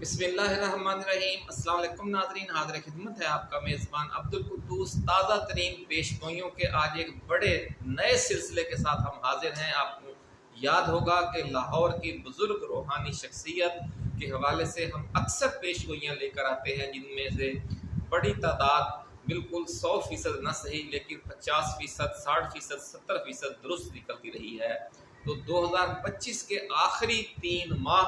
بسم اللہ الرحمن الرحیم۔ السلام علیکم ناظرین، حاضر خدمت ہے آپ کا میزبان عبدالقدوس تازہ ترین پیش گوئیوں کے آج ایک بڑے نئے سلسلے کے ساتھ ہم حاضر ہیں۔ آپ کو یاد ہوگا کہ لاہور کی بزرگ روحانی شخصیت کے حوالے سے ہم اکثر پیش گوئیاں لے کر آتے ہیں، جن میں سے بڑی تعداد بالکل 100% نہ صحیح لیکن 50%، 60%، 70% درست نکلتی رہی ہے۔ تو 2025 کے آخری 3 ماہ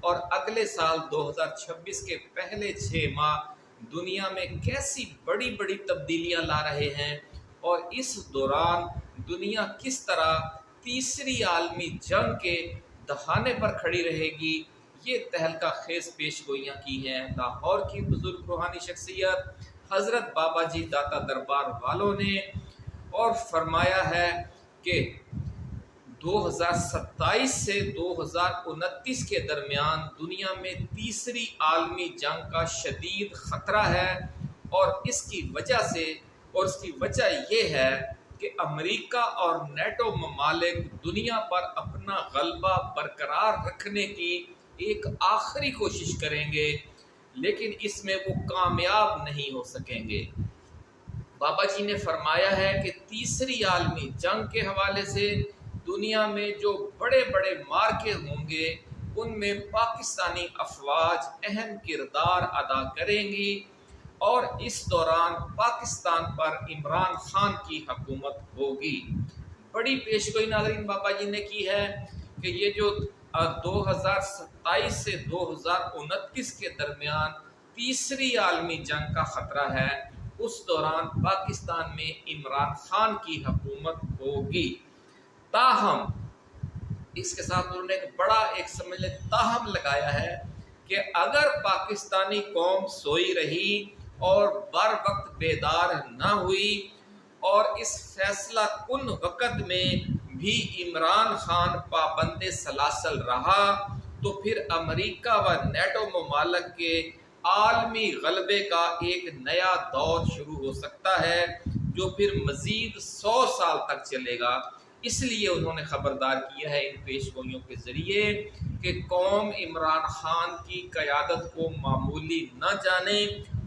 اور اگلے سال 2026 کے پہلے 6 ماہ دنیا میں کیسی بڑی بڑی تبدیلیاں لا رہے ہیں، اور اس دوران دنیا کس طرح تیسری عالمی جنگ کے دہانے پر کھڑی رہے گی، یہ تہلکہ خیز پیش گوئیاں کی ہیں لاہور کی بزرگ روحانی شخصیت حضرت بابا جی داتا دربار والوں نے، اور فرمایا ہے کہ 2027 سے 2029 کے درمیان دنیا میں تیسری عالمی جنگ کا شدید خطرہ ہے، اور اس کی وجہ یہ ہے کہ امریکہ اور نیٹو ممالک دنیا پر اپنا غلبہ برقرار رکھنے کی ایک آخری کوشش کریں گے، لیکن اس میں وہ کامیاب نہیں ہو سکیں گے۔ بابا جی نے فرمایا ہے کہ تیسری عالمی جنگ کے حوالے سے دنیا میں جو بڑے بڑے مارکے ہوں گے، ان میں پاکستانی افواج اہم کردار ادا کریں گی، اور اس دوران پاکستان پر عمران خان کی حکومت ہوگی۔ بڑی پیشگوئی ناظرین بابا جی نے کی ہے کہ یہ جو 2027 سے 2029 کے درمیان تیسری عالمی جنگ کا خطرہ ہے، اس دوران پاکستان میں عمران خان کی حکومت ہوگی۔ تاہم اس کے ساتھ انہوں نے ایک سمجھ لیں تاہم لگایا ہے کہ اگر پاکستانی قوم سوئی رہی اور بر وقت بیدار نہ ہوئی، اور اس فیصلہ کن وقت میں بھی عمران خان پابند سلاسل رہا، تو پھر امریکہ و نیٹو ممالک کے عالمی غلبے کا ایک نیا دور شروع ہو سکتا ہے، جو پھر مزید 100 سال تک چلے گا۔ اس لیے انہوں نے خبردار کیا ہے ان پیش گوئیوں کے ذریعے کہ قوم عمران خان کی قیادت کو معمولی نہ جانے،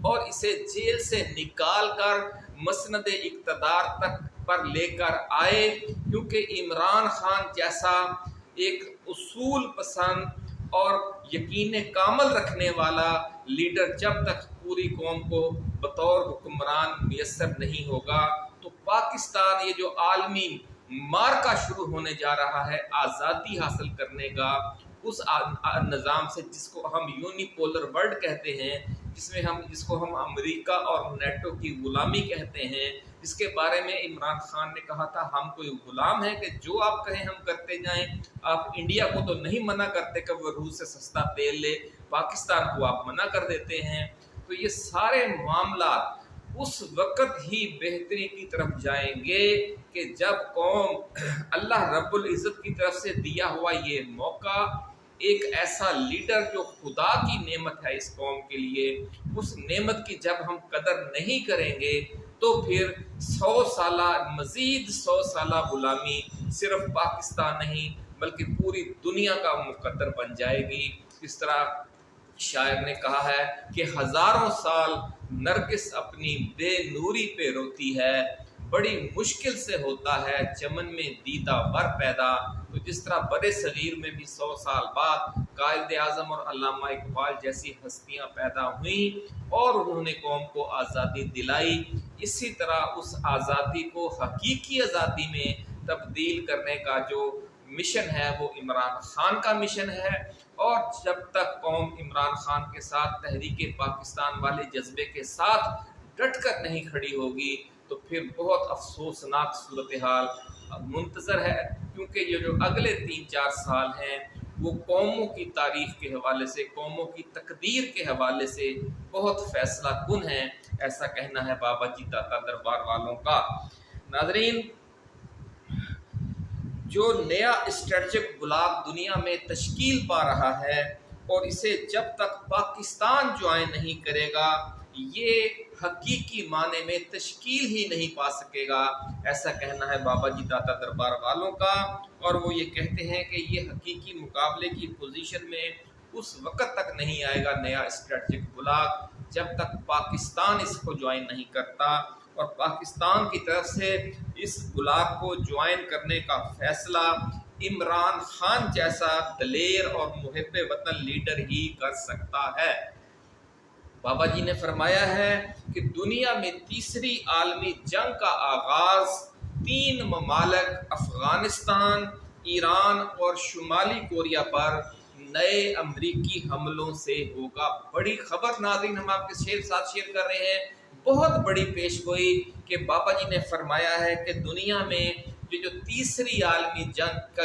اور اسے جیل سے نکال کر مسند اقتدار تک پر لے کر آئے، کیونکہ عمران خان جیسا ایک اصول پسند اور یقین کامل رکھنے والا لیڈر جب تک پوری قوم کو بطور حکمران میسر نہیں ہوگا، تو پاکستان یہ جو عالمی مارکا شروع ہونے جا رہا ہے آزادی حاصل کرنے کا، اس نظام سے جس کو ہم یونیپولر ورلڈ کہتے ہیں، جس کو ہم امریکہ اور نیٹو کی غلامی کہتے ہیں، جس کے بارے میں عمران خان نے کہا تھا ہم کوئی غلام ہیں کہ جو آپ کہیں ہم کرتے جائیں۔ آپ انڈیا کو تو نہیں منع کرتے کہ وہ روس سے سستا تیل لے، پاکستان کو آپ منع کر دیتے ہیں۔ تو یہ سارے معاملات اس وقت ہی بہتری کی طرف جائیں گے کہ جب قوم اللہ رب العزت کی طرف سے دیا ہوا یہ موقع، ایک ایسا لیڈر جو خدا کی نعمت ہے اس قوم کے لیے، اس نعمت کی جب ہم قدر نہیں کریں گے، تو پھر 100 سالہ غلامی صرف پاکستان نہیں بلکہ پوری دنیا کا مقدر بن جائے گی۔ اس طرح شاعر نے کہا ہے کہ ہزاروں سال نرگس اپنی بے نوری پہ روتی ہے، بڑی مشکل سے ہوتا ہے چمن میں دیدہ ور پیدا۔ تو جس طرح برے صغیر میں بھی 100 سال بعد قائد اعظم اور علامہ اقبال جیسی ہستیاں پیدا ہوئیں اور انہوں نے قوم کو آزادی دلائی، اسی طرح اس آزادی کو حقیقی آزادی میں تبدیل کرنے کا جو مشن ہے وہ عمران خان کا مشن ہے۔ اور جب تک قوم عمران خان کے ساتھ تحریک پاکستان والے جذبے کے ساتھ ڈٹ کر نہیں کھڑی ہوگی، تو پھر بہت افسوسناک صورتحال منتظر ہے، کیونکہ یہ جو اگلے 3-4 سال ہیں وہ قوموں کی تاریخ کے حوالے سے، قوموں کی تقدیر کے حوالے سے بہت فیصلہ کن ہیں، ایسا کہنا ہے بابا جی داتا دربار والوں کا۔ ناظرین، جو نیا اسٹریٹجک بلاک دنیا میں تشکیل پا رہا ہے، اور اسے جب تک پاکستان جوائن نہیں کرے گا، یہ حقیقی معنی میں تشکیل ہی نہیں پا سکے گا، ایسا کہنا ہے بابا جی داتا دربار والوں کا۔ اور وہ یہ کہتے ہیں کہ یہ حقیقی مقابلے کی پوزیشن میں اس وقت تک نہیں آئے گا نیا اسٹریٹجک بلاک جب تک پاکستان اس کو جوائن نہیں کرتا، اور پاکستان کی طرف سے اس بلاک کو جوائن کرنے کا فیصلہ عمران خان جیسا دلیر اور محب وطن لیڈر ہی کر سکتا ہے۔ بابا جی نے فرمایا ہے کہ دنیا میں تیسری عالمی جنگ کا آغاز 3 ممالک افغانستان، ایران اور شمالی کوریا پر نئے امریکی حملوں سے ہوگا۔ بڑی خبر ناظرین ہم آپ کے ساتھ شیئر کر رہے ہیں، بہت بڑی پیش گوئی کہ بابا جی نے فرمایا ہے کہ دنیا میں جو تیسری عالمی جنگ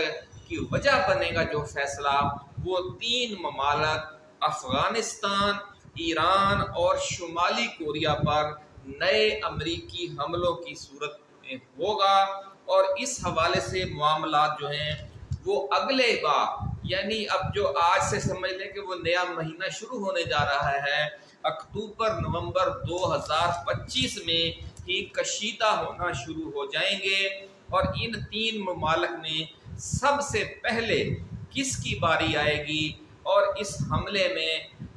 کی وجہ بنے گا جو فیصلہ، وہ 3 ممالک افغانستان، ایران اور شمالی کوریا پر نئے امریکی حملوں کی صورت میں ہوگا، اور اس حوالے سے معاملات جو ہیں وہ اگلے بار، یعنی اب جو آج سے سمجھ لیں کہ وہ نیا مہینہ شروع ہونے جا رہا ہے، اکتوبر نومبر 2025 میں ہی کشیدہ ہونا شروع ہو جائیں گے، اور ان 3 ممالک میں سب سے پہلے کس کی باری آئے گی، اور اس حملے میں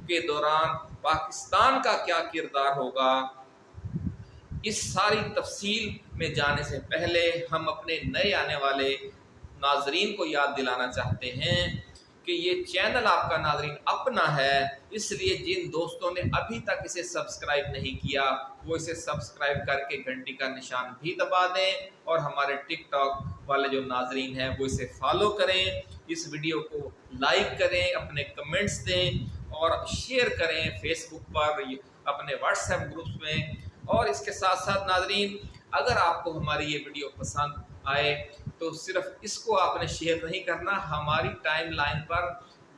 کے دوران پاکستان کا کیا کردار ہوگا۔ اس ساری تفصیل میں جانے سے پہلے ہم اپنے نئے آنے والے ناظرین کو یاد دلانا چاہتے ہیں کہ یہ چینل آپ کا ناظرین اپنا ہے، اس لیے جن دوستوں نے ابھی تک اسے سبسکرائب نہیں کیا وہ اسے سبسکرائب کر کے گھنٹی کا نشان بھی دبا دیں، اور ہمارے ٹک ٹاک والے جو ناظرین ہیں وہ اسے فالو کریں، اس ویڈیو کو لائک کریں، اپنے کمنٹس دیں اور شیئر کریں فیس بک پر، اپنے واٹس ایپ گروپس میں۔ اور اس کے ساتھ ساتھ ناظرین اگر آپ کو ہماری یہ ویڈیو پسند آئے تو صرف اس کو آپ نے شیئر نہیں کرنا، ہماری ٹائم لائن پر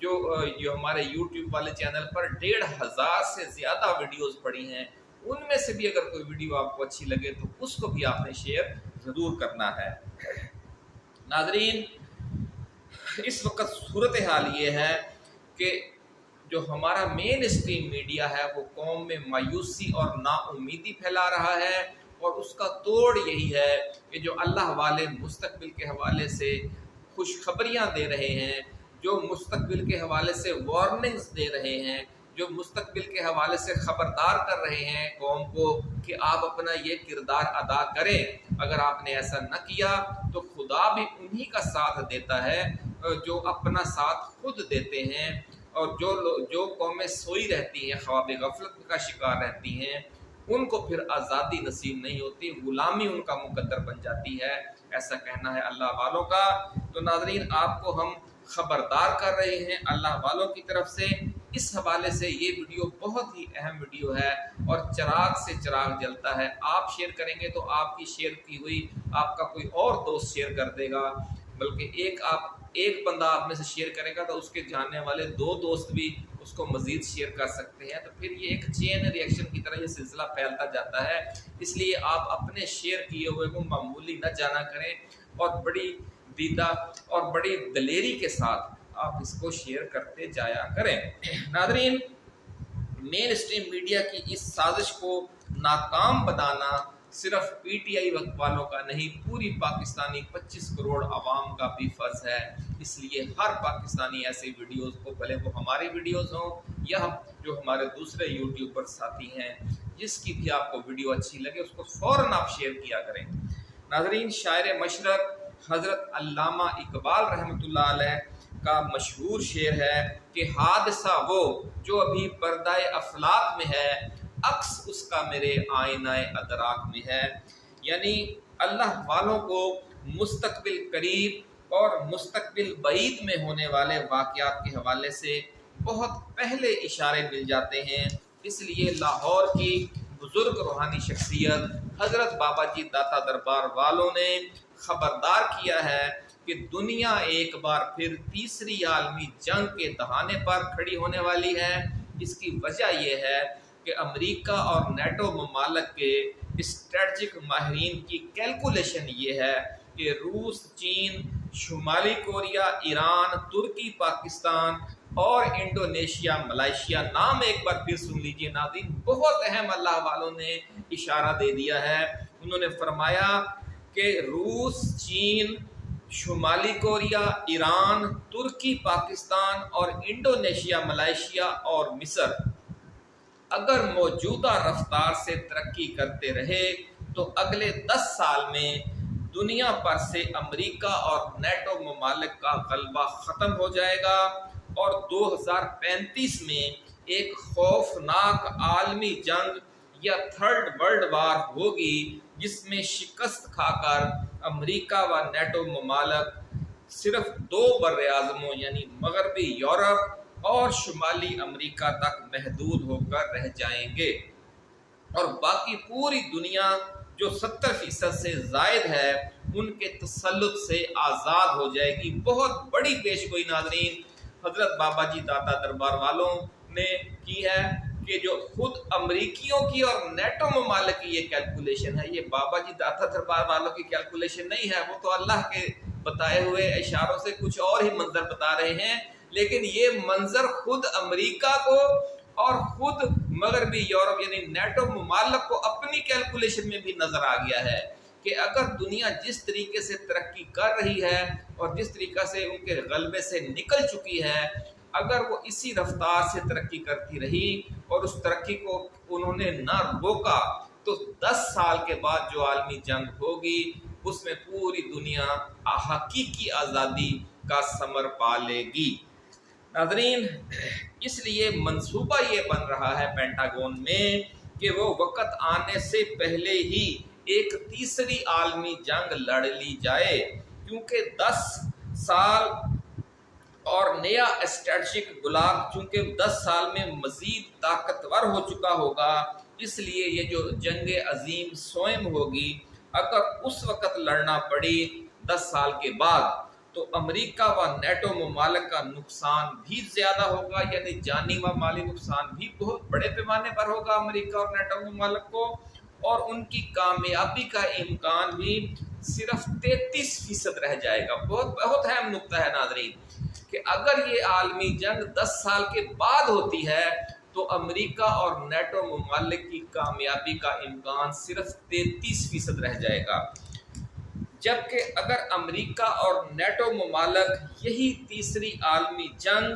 جو ہمارے یوٹیوب والے چینل پر 1500 سے زیادہ ویڈیوز پڑی ہیں، ان میں سے بھی اگر کوئی ویڈیو آپ کو اچھی لگے تو اس کو بھی آپ نے شیئر ضرور کرنا ہے۔ ناظرین اس وقت صورتحال یہ ہے کہ جو ہمارا مین اسٹریم میڈیا ہے وہ قوم میں مایوسی اور نا امیدی پھیلا رہا ہے، اور اس کا توڑ یہی ہے کہ جو اللہ والے مستقبل کے حوالے سے خوشخبریاں دے رہے ہیں، جو مستقبل کے حوالے سے وارننگز دے رہے ہیں، جو مستقبل کے حوالے سے خبردار کر رہے ہیں قوم کو کہ آپ اپنا یہ کردار ادا کریں، اگر آپ نے ایسا نہ کیا تو خدا بھی انہی کا ساتھ دیتا ہے جو اپنا ساتھ خود دیتے ہیں، اور جو قومیں سوئی رہتی ہیں، خواب غفلت کا شکار رہتی ہیں، ان کو پھر آزادی نصیب نہیں ہوتی، غلامی ان کا مقدر بن جاتی ہے، ایسا کہنا ہے اللہ والوں کا۔ تو ناظرین آپ کو ہم خبردار کر رہے ہیں اللہ والوں کی طرف سے، اس حوالے سے یہ ویڈیو بہت ہی اہم ویڈیو ہے، اور چراغ سے چراغ جلتا ہے، آپ شیئر کریں گے تو آپ کی شیئر کی ہوئی آپ کا کوئی اور دوست شیئر کر دے گا، بلکہ ایک بندہ آپ میں سے شیئر کرے گا تو اس کے جاننے والے 2 دوست بھی اس کو مزید شیئر کر سکتے ہیں، تو پھر یہ ایک چین ریئیکشن کی طرح یہ سلسلہ پھیلتا جاتا ہے۔ اس لیے آپ اپنے شیئر کیے ہوئے کو معمولی نہ جانا کریں، اور بڑی دیدہ اور بڑی دلیری کے ساتھ آپ اس کو شیئر کرتے جایا کریں۔ ناظرین مین اسٹریم میڈیا کی اس سازش کو ناکام بنانا صرف پی ٹی آئی والوں کا نہیں، پوری پاکستانی 25 کروڑ عوام کا بھی فرض ہے، اس لیے ہر پاکستانی ایسے ویڈیوز کو، بھلے وہ ہماری ویڈیوز ہوں یا جو ہمارے دوسرے یوٹیوبر ساتھی ہیں، جس کی بھی آپ کو ویڈیو اچھی لگے اس کو فوراً آپ شیئر کیا کریں۔ ناظرین شاعر مشرق حضرت علامہ اقبال رحمۃ اللہ علیہ کا مشہور شعر ہے کہ حادثہ وہ جو ابھی پردہ افلاک میں ہے، عکس اس کا میرے آئینہ ادراک میں ہے، یعنی اللہ والوں کو مستقبل قریب اور مستقبل بعید میں ہونے والے واقعات کے حوالے سے بہت پہلے اشارے مل جاتے ہیں، اس لیے لاہور کی بزرگ روحانی شخصیت حضرت بابا جی داتا دربار والوں نے خبردار کیا ہے کہ دنیا ایک بار پھر تیسری عالمی جنگ کے دہانے پر کھڑی ہونے والی ہے۔ اس کی وجہ یہ ہے کہ امریکہ اور نیٹو ممالک کے اسٹریٹجک ماہرین کی کیلکولیشن یہ ہے کہ روس، چین، شمالی کوریا، ایران، ترکی، پاکستان اور انڈونیشیا، ملائیشیا، نام ایک بار پھر سن لیجئے ناظرین، بہت اہم اللہ والوں نے اشارہ دے دیا ہے۔ انہوں نے فرمایا کہ روس، چین، شمالی کوریا، ایران، ترکی، پاکستان اور انڈونیشیا، ملائیشیا اور مصر اگر موجودہ رفتار سے ترقی کرتے رہے تو اگلے 10 سال میں دنیا پر سے امریکہ اور نیٹو ممالک کا غلبہ ختم ہو جائے گا اور 2035 میں ایک خوفناک عالمی جنگ یا تھرڈ ورلڈ وار ہوگی جس میں شکست کھا کر امریکہ و نیٹو ممالک صرف 2 بر اعظموں یعنی مغربی یورپ اور شمالی امریکہ تک محدود ہو کر رہ جائیں گے اور باقی پوری دنیا جو 70% سے زائد ہے ان کے تسلط سے آزاد ہو جائے گی۔ بہت بڑی پیشگوئی ناظرین حضرت بابا جی داتا دربار والوں نے کی ہے کہ جو خود امریکیوں کی اور نیٹو ممالک کی یہ کیلکولیشن ہے، یہ بابا جی داتا دربار والوں کی کیلکولیشن نہیں ہے، وہ تو اللہ کے بتائے ہوئے اشاروں سے کچھ اور ہی منظر بتا رہے ہیں، لیکن یہ منظر خود امریکہ کو اور خود مغربی یورپ یعنی نیٹو ممالک کو اپنی کیلکولیشن میں بھی نظر آ گیا ہے کہ اگر دنیا جس طریقے سے ترقی کر رہی ہے اور جس طریقے سے ان کے غلبے سے نکل چکی ہے، اگر وہ اسی رفتار سے ترقی کرتی رہی اور اس ترقی کو انہوں نے نہ روکا تو 10 سال کے بعد جو عالمی جنگ ہوگی اس میں پوری دنیا حقیقی آزادی کا ثمر پا لے گی۔ ناظرین، اس لیے منصوبہ یہ بن رہا ہے پینٹاگون میں کہ وہ وقت آنے سے پہلے ہی ایک تیسری عالمی جنگ لڑ لی جائے، کیونکہ 10 سال اور نیا اسٹریٹجک بلاک چونکہ 10 سال میں مزید طاقتور ہو چکا ہوگا، اس لیے یہ جو جنگ عظیم سوئم ہوگی اگر اس وقت لڑنا پڑی 10 سال کے بعد تو امریکہ و نیٹو ممالک کا نقصان بھی زیادہ ہوگا، یعنی جانی و مالی نقصان بھی بہت بڑے پیمانے پر ہوگا امریکہ اور نیٹو ممالک کو، اور ان کی کامیابی کا امکان بھی صرف 33% رہ جائے گا۔ بہت اہم نقطہ ہے ناظرین کہ اگر یہ عالمی جنگ 10 سال کے بعد ہوتی ہے تو امریکہ اور نیٹو ممالک کی کامیابی کا امکان صرف 33% رہ جائے گا، جبکہ اگر امریکہ اور نیٹو ممالک یہی تیسری عالمی جنگ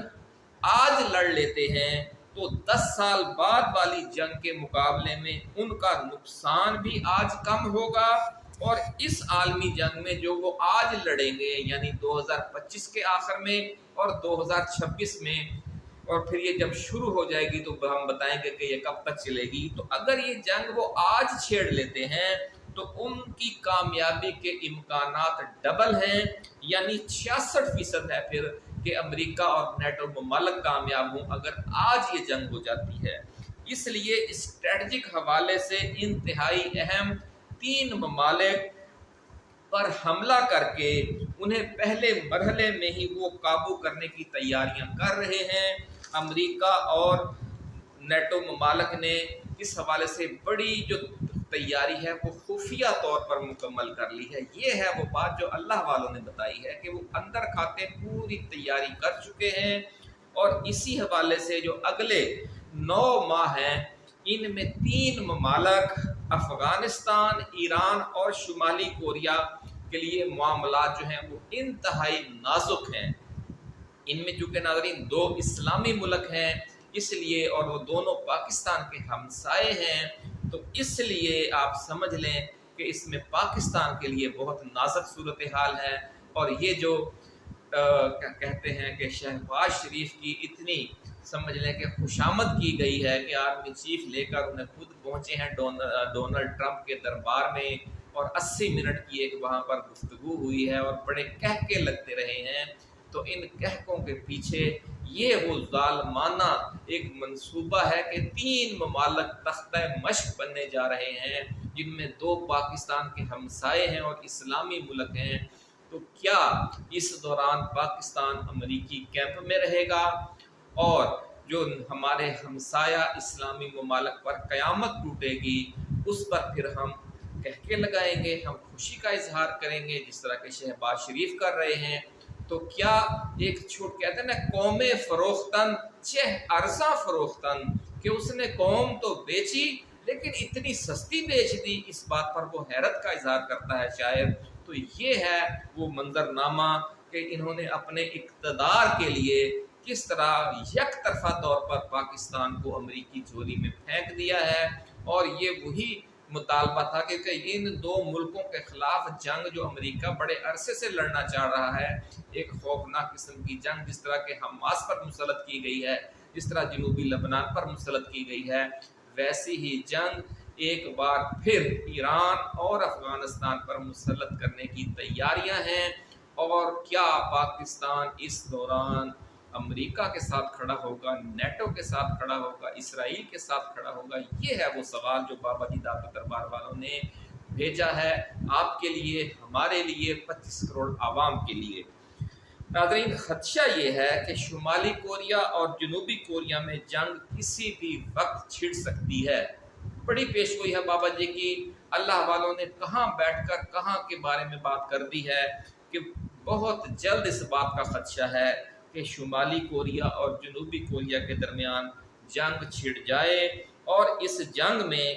آج لڑ لیتے ہیں تو 10 سال بعد والی جنگ کے مقابلے میں ان کا نقصان بھی آج کم ہوگا، اور اس عالمی جنگ میں جو وہ آج لڑیں گے یعنی 2025 کے آخر میں اور 2026 میں، اور پھر یہ جب شروع ہو جائے گی تو ہم بتائیں گے کہ یہ کب تک چلے گی، تو اگر یہ جنگ وہ آج چھیڑ لیتے ہیں تو ان کی کامیابی کے امکانات ڈبل ہیں، یعنی 66% ہے پھر کہ امریکہ اور نیٹو ممالک کامیاب ہوں اگر آج یہ جنگ ہو جاتی ہے۔ اس لیے اسٹریٹجک حوالے سے انتہائی اہم 3 ممالک پر حملہ کر کے انہیں پہلے مرحلے میں ہی وہ قابو کرنے کی تیاریاں کر رہے ہیں۔ امریکہ اور نیٹو ممالک نے اس حوالے سے بڑی جو تیاری ہے وہ خفیہ طور پر مکمل کر لی ہے۔ یہ ہے وہ بات جو اللہ والوں نے بتائی ہے کہ وہ اندر کھاتے پوری تیاری کر چکے ہیں، اور اسی حوالے سے جو اگلے 9 ماہ ہیں ان میں 3 ممالک افغانستان، ایران اور شمالی کوریا کے لیے معاملات جو ہیں وہ انتہائی نازک ہیں۔ ان میں چونکہ ناظرین 2 اسلامی ملک ہیں اس لیے، اور وہ دونوں پاکستان کے ہمسائے ہیں، تو اس لیے آپ سمجھ لیں کہ اس میں پاکستان کے لیے بہت نازک صورتحال ہے، اور یہ جو کہتے ہیں کہ شہباز شریف کی اتنی سمجھ لیں کہ خوشامد کی گئی ہے کہ آرمی چیف لے کر انہیں خود پہنچے ہیں ڈونلڈ ٹرمپ کے دربار میں، اور 80 منٹ کی ایک وہاں پر گفتگو ہوئی ہے اور بڑے کہکے لگتے رہے ہیں، تو ان کہکوں کے پیچھے یہ وہ ظالمانہ ایک منصوبہ ہے کہ 3 ممالک تختہ مشق بننے جا رہے ہیں جن میں 2 پاکستان کے ہمسائے ہیں اور اسلامی ملک ہیں۔ تو کیا اس دوران پاکستان امریکی کیمپ میں رہے گا، اور جو ہمارے ہمسایہ اسلامی ممالک پر قیامت ٹوٹے گی اس پر پھر ہم کہکے لگائیں گے، ہم خوشی کا اظہار کریں گے جس طرح کہ شہباز شریف کر رہے ہیں؟ تو کیا ایک چھوٹ کہتے ہیں نا قوم فروختن چہ ارزاں فروختن، کہ اس نے قوم تو بیچی لیکن اتنی سستی بیچ دی، اس بات پر وہ حیرت کا اظہار کرتا ہے شاعر تو یہ ہے وہ منظرنامہ کہ انہوں نے اپنے اقتدار کے لیے کس طرح یک طرفہ طور پر پاکستان کو امریکی جھولی میں پھینک دیا ہے۔ اور یہ وہی مطالبہ تھا کہ ان دو ملکوں کے خلاف جنگ جو امریکہ بڑے عرصے سے لڑنا چاہ رہا ہے، ایک خوفناک قسم کی جنگ جس طرح کہ حماس پر مسلط کی گئی ہے، جس طرح جنوبی لبنان پر مسلط کی گئی ہے، ویسی ہی جنگ ایک بار پھر ایران اور افغانستان پر مسلط کرنے کی تیاریاں ہیں۔ اور کیا پاکستان اس دوران امریکہ کے ساتھ کھڑا ہوگا، نیٹو کے ساتھ کھڑا ہوگا، اسرائیل کے ساتھ کھڑا ہوگا؟ یہ ہے وہ سوال جو بابا جی دعوت دربار والوں نے بھیجا ہے آپ کے لیے، ہمارے لیے، 25 کروڑ عوام کے لیے۔ ناظرین، خدشہ یہ ہے کہ شمالی کوریا اور جنوبی کوریا میں جنگ کسی بھی وقت چھڑ سکتی ہے۔ بڑی پیشگوئی ہے بابا جی کی، اللہ والوں نے کہاں بیٹھ کر کہاں کے بارے میں بات کر دی ہے کہ بہت جلد اس بات کا خدشہ ہے کہ شمالی کوریا اور جنوبی کوریا کے درمیان جنگ چھڑ جائے، اور اس جنگ میں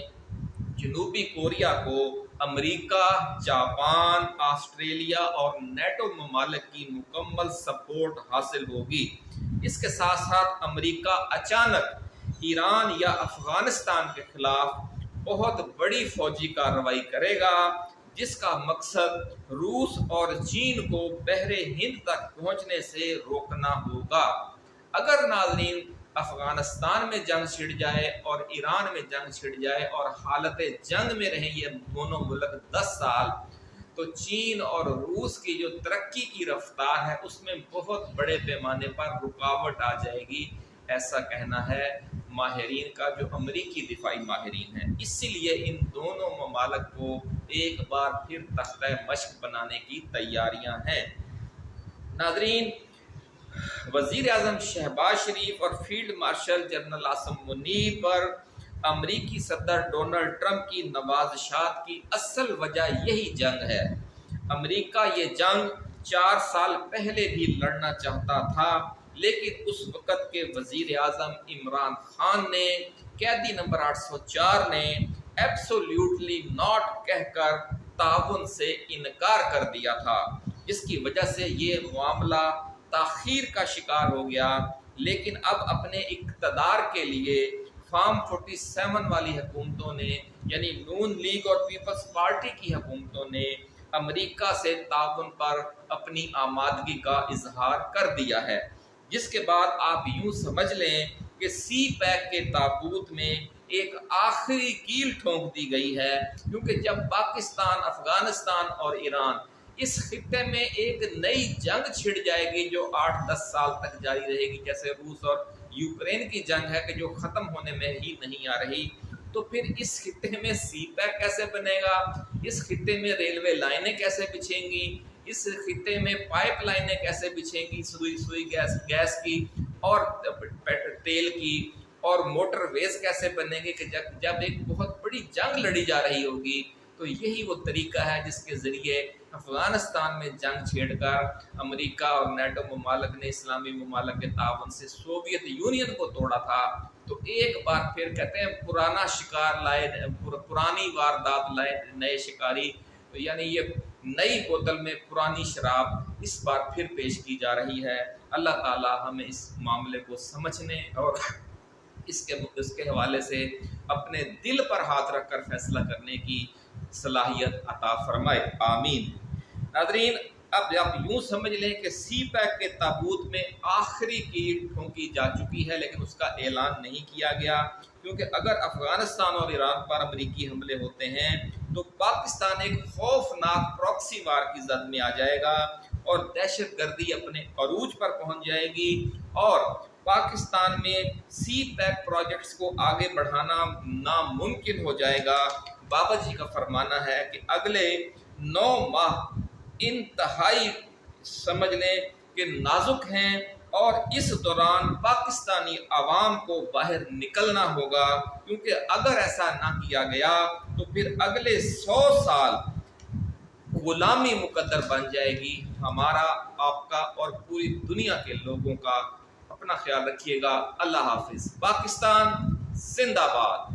جنوبی کوریا کو امریکہ، جاپان، آسٹریلیا اور نیٹو ممالک کی مکمل سپورٹ حاصل ہوگی۔ اس کے ساتھ ساتھ امریکہ اچانک ایران یا افغانستان کے خلاف بہت بڑی فوجی کارروائی کرے گا، جس کا مقصد روس اور چین کو بحر ہند تک پہنچنے سے روکنا ہوگا۔ اگر ناظرین افغانستان میں جنگ چھڑ جائے اور ایران میں جنگ چھڑ جائے اور حالت جنگ میں رہیں یہ دونوں ملک 10 سال، تو چین اور روس کی جو ترقی کی رفتار ہے اس میں بہت بڑے پیمانے پر رکاوٹ آ جائے گی، ایسا کہنا ہے ماہرین کا جو امریکی دفاعی ماہرین ہیں۔ اسی لیے ان دونوں ممالک کو ایک بار پھر تختہ مشق بنانے کی تیاریاں ہیں۔ ناظرین، وزیر اعظم شہباز شریف اور فیلڈ مارشل جنرل عاصم منیب پر امریکی صدر ڈونلڈ ٹرمپ کی نوازشات کی اصل وجہ یہی جنگ ہے۔ امریکہ یہ جنگ 4 سال پہلے بھی لڑنا چاہتا تھا، لیکن اس وقت کے وزیر اعظم عمران خان نے قیدی نمبر 804 نے ایبسولیوٹلی ناٹ کہہ کر تعاون سے انکار کر دیا تھا، جس کی وجہ سے یہ معاملہ تاخیر کا شکار ہو گیا۔ لیکن اب اپنے اقتدار کے لیے فارم 47 والی حکومتوں نے، یعنی نون لیگ اور پیپلز پارٹی کی حکومتوں نے امریکہ سے تعاون پر اپنی آمادگی کا اظہار کر دیا ہے، جس کے بعد آپ یوں سمجھ لیں کہ سی پیک کے تابوت میں ایک آخری کیل ٹھونک دی گئی ہے، کیونکہ جب پاکستان، افغانستان اور ایران اس خطے میں ایک نئی جنگ چھڑ جائے گی جو 8-10 سال تک جاری رہے گی، جیسے روس اور یوکرین کی جنگ ہے کہ جو ختم ہونے میں ہی نہیں آ رہی، تو پھر اس خطے میں سی پیک کیسے بنے گا، اس خطے میں ریلوے لائنیں کیسے بچھیں گی، اس خطے میں پائپ لائنیں کیسے بچھیں گی، سوئی گیس کی اور تیل کی، اور موٹر ویز کیسے بنیں گے کہ جب ایک بہت بڑی جنگ لڑی جا رہی ہوگی۔ تو یہی وہ طریقہ ہے جس کے ذریعے افغانستان میں جنگ چھیڑ کر امریکہ اور نیٹو ممالک نے اسلامی ممالک کے تعاون سے سوویت یونین کو توڑا تھا۔ تو ایک بار پھر کہتے ہیں پرانا شکار لائے، پرانی واردات لائے نئے شکاری، تو یعنی یہ نئی بوتل میں پرانی شراب اس بار پھر پیش کی جا رہی ہے۔ اللہ تعالی ہمیں اس معاملے کو سمجھنے اور اس کے حوالے سے اپنے دل پر ہاتھ رکھ کر فیصلہ کرنے کی صلاحیت عطا فرمائے، آمین۔ ناظرین، اب آپ یوں سمجھ لیں کہ سی پیک کے تابوت میں آخری کیل ٹھونکی جا چکی ہے، لیکن اس کا اعلان نہیں کیا گیا، کیونکہ اگر افغانستان اور ایران پر امریکی حملے ہوتے ہیں تو پاکستان ایک خوفناک پراکسی وار کی زد میں آ جائے گا اور دہشت گردی اپنے عروج پر پہنچ جائے گی، اور پاکستان میں سی پیک پروجیکٹس کو آگے بڑھانا ناممکن ہو جائے گا۔ بابا جی کا فرمانا ہے کہ اگلے 9 ماہ انتہائی سمجھ لیں کہ نازک ہیں، اور اس دوران پاکستانی عوام کو باہر نکلنا ہوگا، کیونکہ اگر ایسا نہ کیا گیا تو پھر اگلے 100 سال غلامی مقدر بن جائے گی ہمارا، آپ کا اور پوری دنیا کے لوگوں کا۔ اپنا خیال رکھیے گا، اللہ حافظ۔ پاکستان زندہ باد۔